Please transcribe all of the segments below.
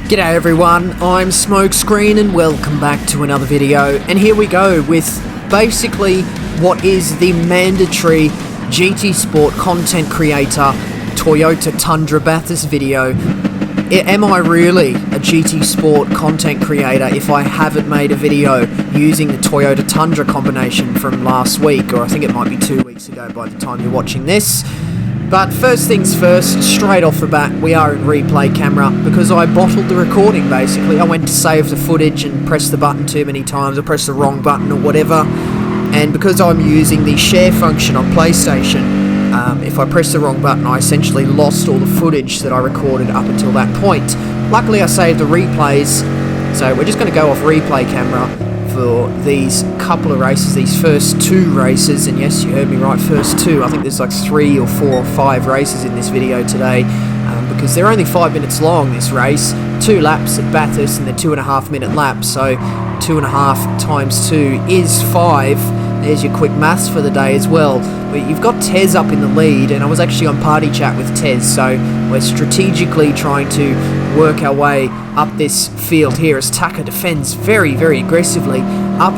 G'day everyone, I'm Smokescreen and welcome back to another video, and here we go with basically what is the mandatory GT Sport content creator Toyota Tundra Bathurst video. Am I really a GT Sport content creator if I haven't made a video using the Toyota Tundra combination from last week, or I think it might be 2 weeks ago by the time you're watching this? But first things first, straight off the bat, we are in replay camera because I bottled the recording basically. I went to save the footage and pressed the button too many times, or pressed the wrong button or whatever. And because I'm using the share function on PlayStation, if I press the wrong button, I essentially lost all the footage that I recorded up until that point. Luckily I saved the replays, so we're just going to go off replay camera for these couple of races, these first 2 races, and yes, you heard me right, first 2. I think there's like 3 or 4 or 5 races in this video today, because they're only 5 minutes long, this race. 2 laps at Bathurst, and they're 2.5 minute laps, so 2.5 times 2 is 5. There's your quick maths for the day as well. But you've got Tez up in the lead, and I was actually on party chat with Tez, so we're strategically trying to work our way up this field here as Taka defends very, very aggressively up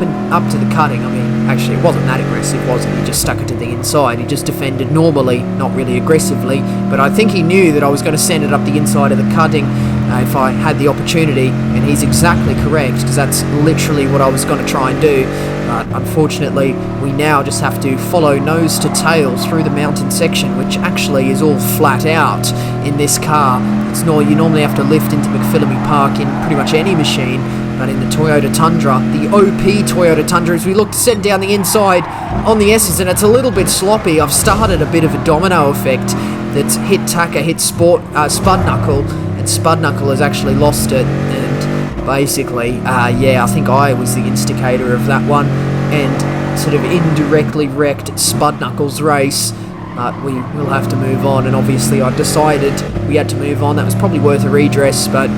to the cutting. I mean, actually it wasn't that aggressive, was it? He just stuck it to the inside. He just defended normally, not really aggressively, but I think he knew that I was going to send it up the inside of the cutting if I had the opportunity, and he's exactly correct, because that's literally what I was going to try and do. But unfortunately, we now just have to follow nose to tail through the mountain section, which actually is all flat out in this car. You normally have to lift into McPhillamy Park in pretty much any machine, but in the Toyota Tundra, the OP Toyota Tundra, as we look to send down the inside on the S's, and it's a little bit sloppy. I've started a bit of a domino effect that's hit Taka, hit Spud Knuckle, and Spud Knuckle has actually lost it, and basically, yeah, I think I was the instigator of that one, and sort of indirectly wrecked Spud Knuckle's race. But we will have to move on, and obviously I decided we had to move on. That was probably worth a redress, but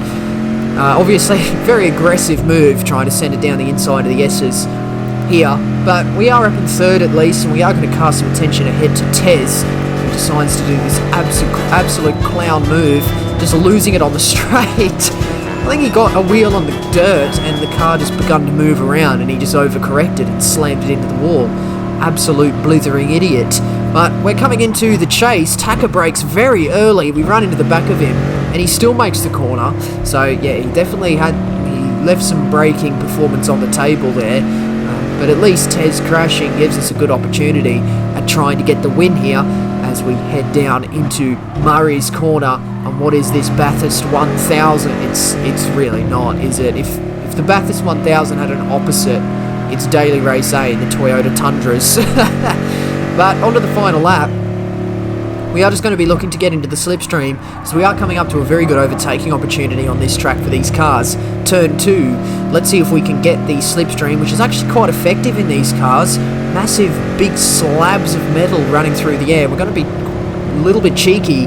obviously very aggressive move trying to send it down the inside of the S's here. But we are up in third at least, and we are going to cast some attention ahead to Tez, who decides to do this absolute clown move, just losing it on the straight. I think he got a wheel on the dirt and the car just begun to move around, and he just overcorrected and slammed it into the wall. Absolute blithering idiot. But we're coming into the chase. Taka brakes very early. We run into the back of him, and he still makes the corner. So yeah, he left some braking performance on the table there. But at least Tez crashing gives us a good opportunity at trying to get the win here as we head down into Murray's corner on what is this Bathurst 1000. It's really not, is it? If the Bathurst 1000 had an opposite, it's Daily Race A, the Toyota Tundras. But onto the final lap. We are just going to be looking to get into the slipstream, so we are coming up to a very good overtaking opportunity on this track for these cars. Turn 2, let's see if we can get the slipstream, which is actually quite effective in these cars. Massive, big slabs of metal running through the air. We're going to be a little bit cheeky,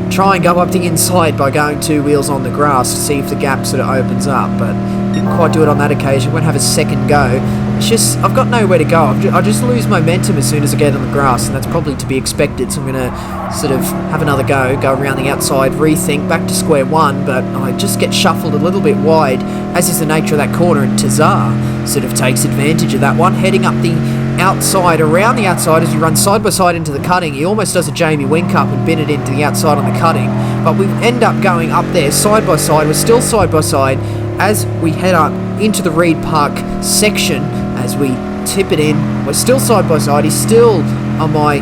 try and go up the inside by going 2 wheels on the grass to see if the gap sort of opens up, but didn't quite do it on that occasion. We're going to have a second go. It's just, I've got nowhere to go. I just lose momentum as soon as I get on the grass, and that's probably to be expected, so I'm going to sort of have another go around the outside, rethink, back to square one, but I just get shuffled a little bit wide, as is the nature of that corner, and Tazar sort of takes advantage of that one, heading up the outside, around the outside as we run side by side into the cutting. He almost does a Jamie Wink up and bin it into the outside on the cutting, but we end up going up there side by side. We're still side by side as we head up into the Reed Park section. As we tip it in, we're still side by side. He's still on my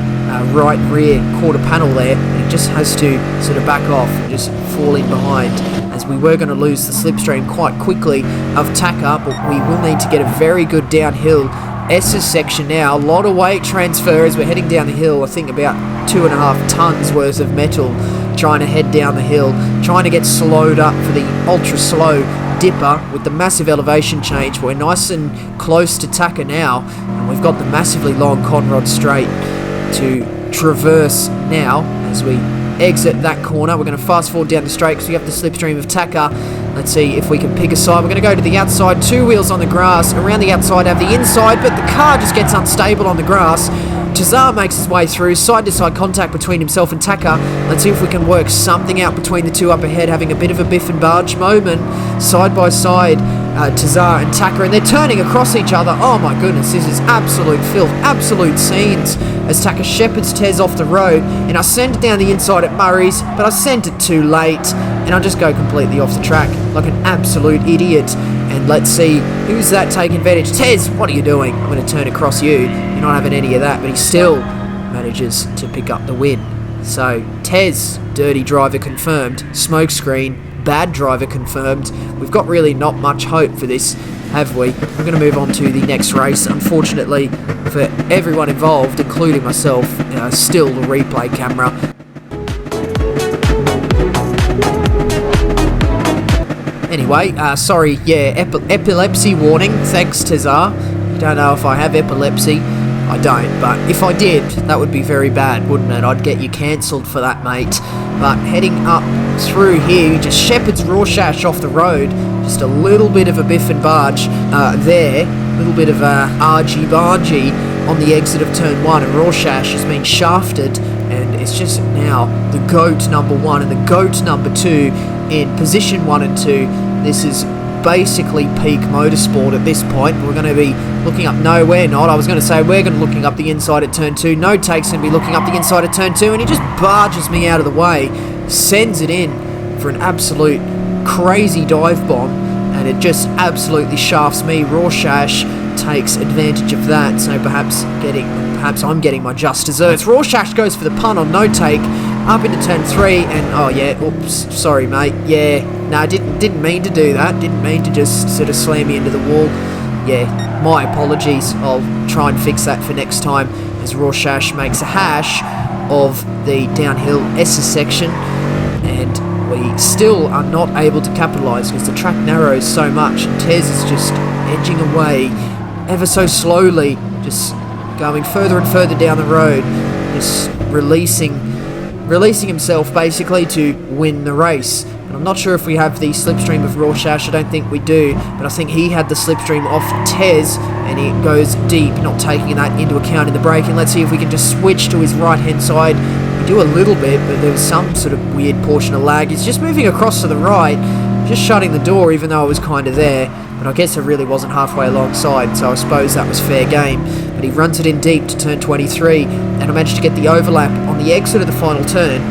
right rear quarter panel there, and he just has to sort of back off and just fall in behind, as we were going to lose the slipstream quite quickly of Taka, but we will need to get a very good downhill S's section now. A lot of weight transfer as we're heading down the hill. I think about 2.5 tons worth of metal trying to head down the hill, trying to get slowed up for the ultra slow dipper with the massive elevation change. We're nice and close to Taka now, and we've got the massively long Conrod straight to traverse now as we exit that corner. We're going to fast forward down the straight because we have the slipstream of Taka. Let's see if we can pick a side. We're going to go to the outside, 2 wheels on the grass, around the outside, have the inside, but the car just gets unstable on the grass. Tazar makes his way through, side-to-side contact between himself and Taka. Let's see if we can work something out between the two up ahead, having a bit of a biff and barge moment. Side by side, Tazar and Taka, and they're turning across each other. Oh my goodness, this is absolute filth, absolute scenes, as Taka shepherds Tez off the road, and I sent it down the inside at Murray's, but I sent it too late, and I just go completely off the track, like an absolute idiot. And let's see, who's that taking advantage? Tez, what are you doing? I'm going to turn across you. You're not having any of that, but he still manages to pick up the win. So, Tez, dirty driver confirmed. Smokescreen, bad driver confirmed. We've got really not much hope for this, have we? We're going to move on to the next race. Unfortunately, for everyone involved, including myself, still the replay camera. Anyway, sorry, yeah, epilepsy warning, thanks Tazar. Don't know if I have epilepsy, I don't, but if I did, that would be very bad, wouldn't it? I'd get you cancelled for that, mate. But heading up through here, he just shepherds Rorschach off the road, just a little bit of a biff and barge there, a little bit of a argy-bargy on the exit of turn 1, and Rorschach has been shafted, and it's just now the GOAT number 1 and the GOAT number 2 in position 1 and 2. This is basically peak motorsport at this point. We're going to be looking up, no we're not, I was going to say we're going to be looking up the inside at turn 2, No Take's going to be looking up the inside at turn 2, and he just barges me out of the way, sends it in for an absolute crazy dive bomb, and it just absolutely shafts me. Rorschach takes advantage of that, so perhaps I'm getting my just desserts. Rorschach goes for the pun on No Take, up into turn 3, and oh yeah, oops, sorry mate, yeah, no, didn't mean to do that, didn't mean to just sort of slam me into the wall. Yeah, my apologies, I'll try and fix that for next time, as Rorschach makes a hash of the downhill Asus section, and we still are not able to capitalise because the track narrows so much, and Tez is just edging away ever so slowly, just going further and further down the road, just releasing himself basically to win the race. And I'm not sure if we have the slipstream of Rorschach, I don't think we do, but I think he had the slipstream off Tez, and he goes deep, not taking that into account in the braking. Let's see if we can just switch to his right hand side. We do a little bit, but there was some sort of weird portion of lag. He's just moving across to the right, just shutting the door even though I was kind of there. But I guess I really wasn't halfway alongside, so I suppose that was fair game. But he runs it in deep to turn 23, and I managed to get the overlap on the exit of the final turn.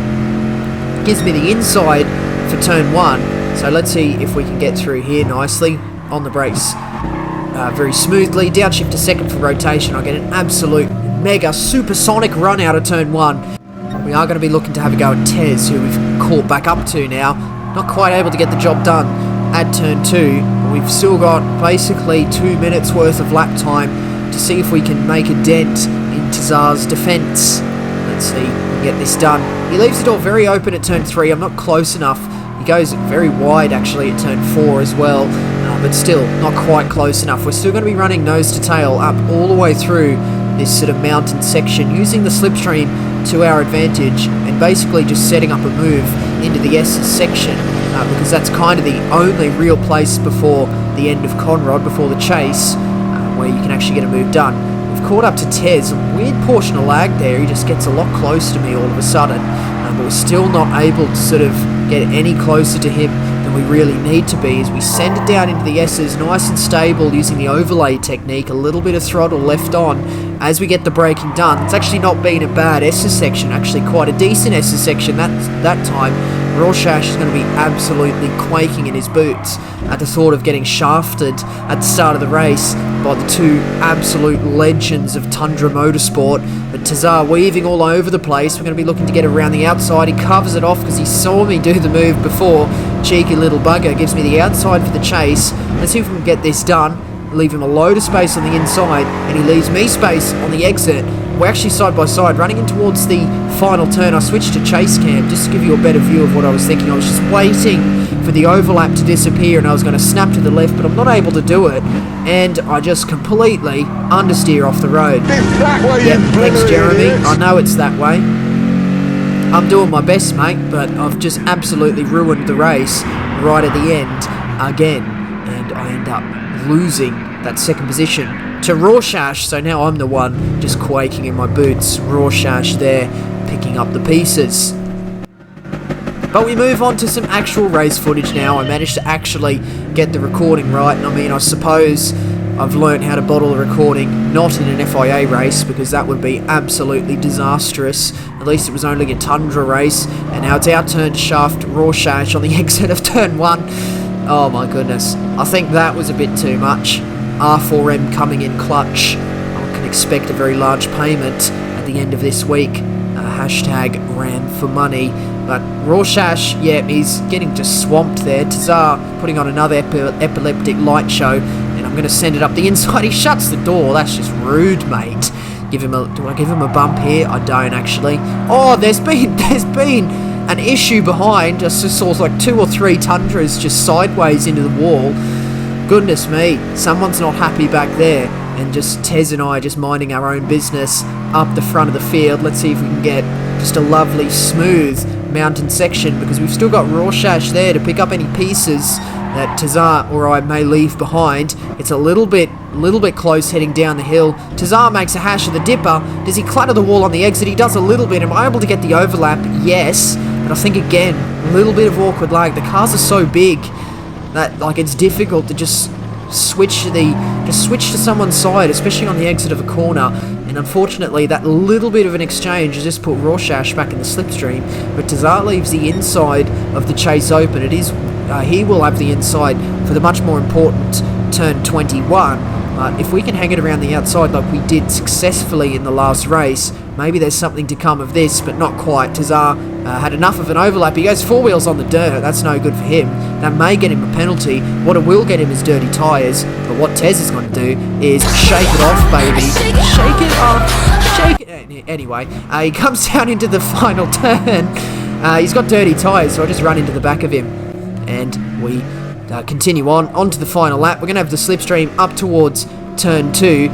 Gives me the inside for turn 1, so let's see if we can get through here nicely. On the brakes very smoothly, downshift to second for rotation. I get an absolute mega supersonic run out of turn 1. We are going to be looking to have a go at Tez, who we've caught back up to now. Not quite able to get the job done at turn 2, but we've still got basically 2 minutes worth of lap time to see if we can make a dent in Tazar's defence. Let's see if we can get this done. He leaves the door very open at turn 3, I'm not close enough. He goes very wide actually at turn 4 as well, but still not quite close enough. We're still going to be running nose to tail up all the way through this sort of mountain section, using the slipstream to our advantage, and basically just setting up a move into the S's section, because that's kind of the only real place before the end of Conrod, before the chase, where you can actually get a move done. We've caught up to Tez, a weird portion of lag there. He just gets a lot closer to me all of a sudden, but we're still not able to sort of get any closer to him than we really need to be, as we send it down into the S's nice and stable using the overlay technique, a little bit of throttle left on as we get the braking done. It's actually not been a bad S's section, actually quite a decent S's section that time. Rorschach is going to be absolutely quaking in his boots at the thought of getting shafted at the start of the race by the two absolute legends of Tundra Motorsport. But Tazar weaving all over the place. We're going to be looking to get around the outside. He covers it off because he saw me do the move before. Cheeky little bugger gives me the outside for the chase. Let's see if we can get this done. Leave him a load of space on the inside, and he leaves me space on the exit. We're actually side by side, running in towards the final turn. I switched to chase cam just to give you a better view of what I was thinking. I was just waiting for the overlap to disappear, and I was going to snap to the left, but I'm not able to do it, and I just completely understeer off the road. It's that way, yep, thanks Jeremy, idiots. I know it's that way. I'm doing my best, mate, but I've just absolutely ruined the race right at the end again, and I end up losing that second position to Rorschach, so now I'm the one just quaking in my boots. Rorschach there, picking up the pieces. But we move on to some actual race footage now. I managed to actually get the recording right, and I mean, I suppose I've learned how to bottle a recording, not in an FIA race, because that would be absolutely disastrous. At least it was only a Tundra race, and now it's our turn to shaft Rorschach on the exit of turn 1. Oh my goodness, I think that was a bit too much. R4M coming in clutch. I can expect a very large payment at the end of this week. Hashtag ran for money. But Rorschach, yeah, he's getting just swamped there. Tazar putting on another epileptic light show, and I'm going to send it up the inside. He shuts the door. That's just rude, mate. Do I give him a bump here? I don't actually. Oh, there's been an issue behind. I just saw like 2 or 3 Tundras just sideways into the wall. Goodness me, someone's not happy back there. And just Tez and I just minding our own business up the front of the field. Let's see if we can get just a lovely smooth mountain section, because we've still got Rorschach there to pick up any pieces that Tazar or I may leave behind. It's a little bit close heading down the hill. Tazar makes a hash of the dipper. Does he clutter the wall on the exit? He does a little bit. Am I able to get the overlap? Yes. But I think again, a little bit of awkward lag. The cars are so big that like it's difficult to just switch to someone's side, especially on the exit of a corner. And unfortunately, that little bit of an exchange has just put Rorschach back in the slipstream. But Tazar leaves the inside of the chase open. It is he will have the inside for the much more important turn 21. But if we can hang it around the outside like we did successfully in the last race, maybe there's something to come of this, but not quite. Tazar had enough of an overlap. He goes 4 wheels on the dirt. That's no good for him. That may get him a penalty. What it will get him is dirty tyres. But what Tez is going to do is shake it off, baby. Shake it off. Shake it. Anyway, he comes down into the final turn. He's got dirty tyres, so I just run into the back of him. And we continue on to the final lap. We're going to have the slipstream up towards turn 2.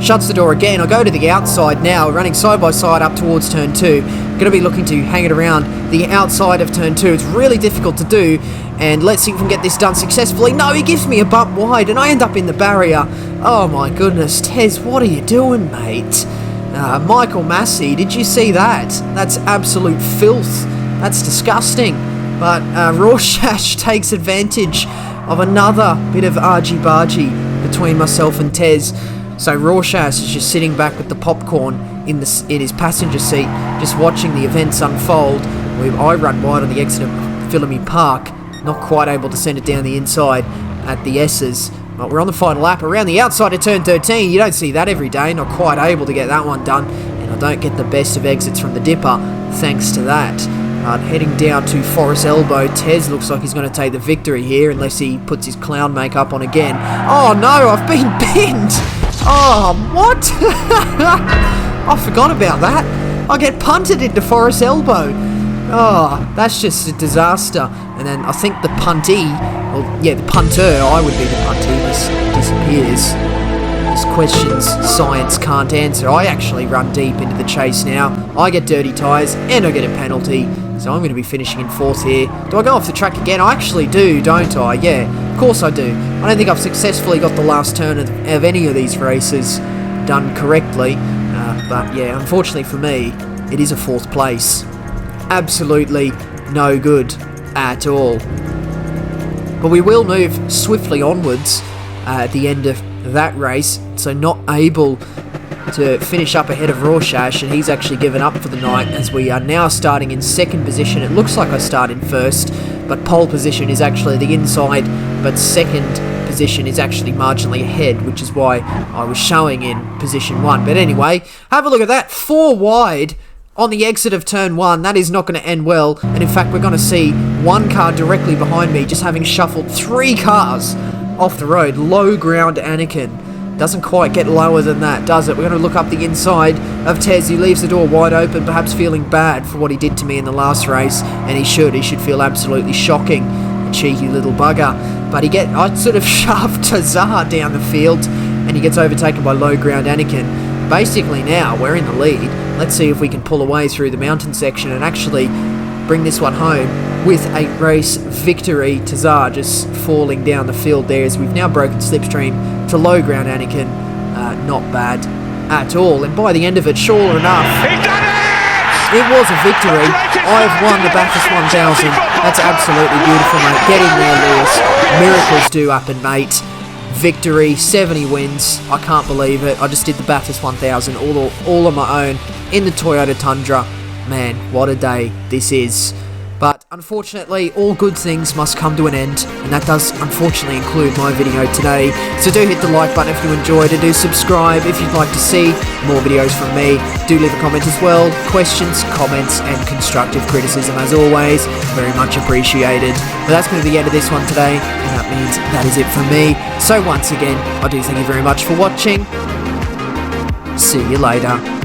Shuts the door again. I go to the outside now, running side by side up towards turn 2. Going to be looking to hang it around the outside of turn 2. It's really difficult to do, and let's see if we can get this done successfully. No, he gives me a bump wide, and I end up in the barrier. Oh my goodness, Tez, what are you doing, mate? Michael Massey, did you see that? That's absolute filth. That's disgusting. But Rorschach takes advantage of another bit of argy-bargy between myself and Tez. So Rorschach is just sitting back with the popcorn in his passenger seat, just watching the events unfold. I run wide on the exit of Philamy Park, not quite able to send it down the inside at the S's. But we're on the final lap, around the outside of turn 13. You don't see that every day, not quite able to get that one done. And I don't get the best of exits from the dipper, thanks to that. Heading down to Forest Elbow, Tez looks like he's going to take the victory here, unless he puts his clown makeup on again. Oh no, I've been pinned! Oh, what? I forgot about that. I get punted into Forest Elbow. Oh, that's just a disaster. And then I think the puntee, well, yeah, the punter, I would be the puntee, just disappears. Just questions science can't answer. I actually run deep into the chase now. I get dirty tyres and I get a penalty. So I'm going to be finishing in 4th here. Do I go off the track again? I actually do, don't I? Yeah, of course I do. I don't think I've successfully got the last turn of any of these races done correctly. But yeah, unfortunately for me, it is a 4th place. Absolutely no good at all. But we will move swiftly onwards at the end of that race. So not able to finish up ahead of Rorschach, and he's actually given up for the night, as we are now starting in 2nd position. It looks like I start in 1st, but pole position is actually the inside, but 2nd position is actually marginally ahead, which is why I was showing in position 1. But anyway, have a look at that, 4 wide on the exit of turn 1. That is not going to end well, and in fact we're going to see one car directly behind me just having shuffled 3 cars off the road. Low ground Anakin. Doesn't quite get lower than that, does it? We're going to look up the inside of Tez. He leaves the door wide open, perhaps feeling bad for what he did to me in the last race, and he should feel absolutely shocking, a cheeky little bugger. But I sort of shoved Tazar down the field, and he gets overtaken by low ground Anakin. Basically now, we're in the lead. Let's see if we can pull away through the mountain section and actually bring this one home with a race victory. Tazar just falling down the field there, as we've now broken slipstream to low ground Anakin. not bad at all. And by the end of it, sure enough, He's done it! it was a victory. I've won the Bathurst 1000. That's absolutely beautiful, mate. Get in there, Lewis. Miracles do happen, mate. Victory, 70 wins. I can't believe it. I just did the Bathurst 1000 all on my own in the Toyota Tundra. Man, what a day this is. But unfortunately, all good things must come to an end, and that does unfortunately include my video today. So do hit the like button if you enjoyed, and do subscribe if you'd like to see more videos from me. Do leave a comment as well. Questions, comments, and constructive criticism, as always, very much appreciated. But that's going to be the end of this one today, and that means that is it from me. So once again, I do thank you very much for watching. See you later.